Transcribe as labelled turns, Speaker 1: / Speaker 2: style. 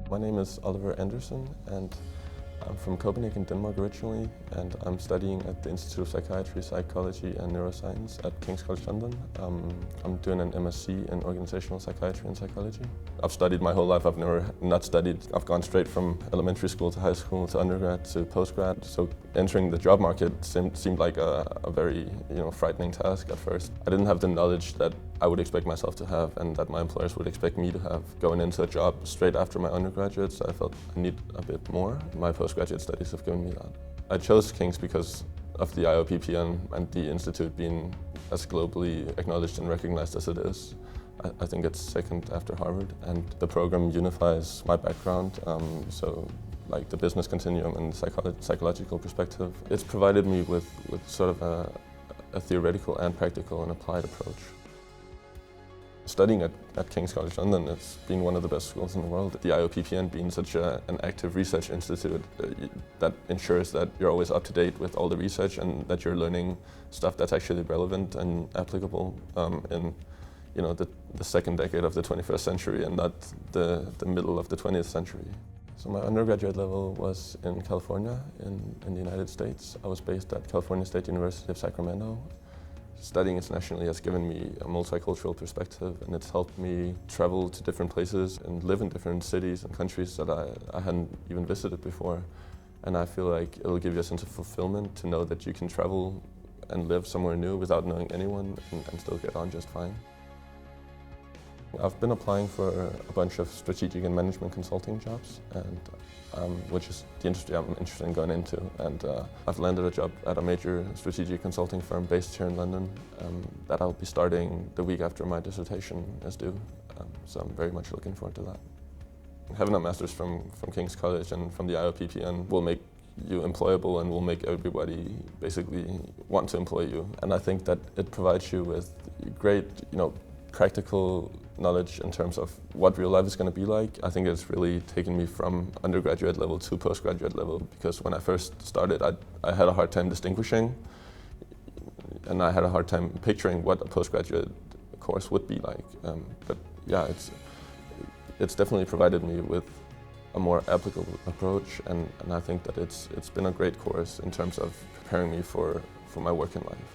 Speaker 1: My name is Oliver Anderson, and I'm from Copenhagen, Denmark originally, and I'm studying at the Institute of Psychiatry, Psychology and Neuroscience at King's College London. I'm doing an MSc in Organisational Psychiatry and Psychology. I've studied my whole life. I've never not studied. I've gone straight from elementary school to high school to undergrad to postgrad. So entering the job market seemed like a very frightening task at first. I didn't have the knowledge that I would expect myself to have and that my employers would expect me to have going into a job straight after my undergraduate, so I felt I need a bit more. My postgraduate studies have given me that. I chose King's because of the IOPPN and the institute being as globally acknowledged and recognized as it is. I think it's second after Harvard, and the program unifies my background, so like the business continuum and psychological perspective. It's provided me with sort of a theoretical and practical and applied approach. Studying at King's College London, it's been one of the best schools in the world. The IOPPN being such an active research institute that ensures that you're always up to date with all the research and that you're learning stuff that's actually relevant and applicable in the second decade of the 21st century and not the middle of the 20th century. So my undergraduate level was in California in the United States. I was based at California State University of Sacramento. Studying internationally has given me a multicultural perspective, and it's helped me travel to different places and live in different cities and countries that I hadn't even visited before. And I feel like it'll give you a sense of fulfillment to know that you can travel and live somewhere new without knowing anyone and still get on just fine. I've been applying for a bunch of strategic and management consulting jobs, and which is the industry I'm interested in going into. And I've landed a job at a major strategic consulting firm based here in London that I'll be starting the week after my dissertation is due. So I'm very much looking forward to that. Having a master's from King's College and from the IOPPN will make you employable and will make everybody basically want to employ you. And I think that it provides you with great, practical knowledge in terms of what real life is going to be like. I think it's really taken me from undergraduate level to postgraduate level, because when I first started, I had a hard time distinguishing, and I had a hard time picturing what a postgraduate course would be like. But yeah, it's definitely provided me with a more applicable approach, and I think that it's been a great course in terms of preparing me for my work in life.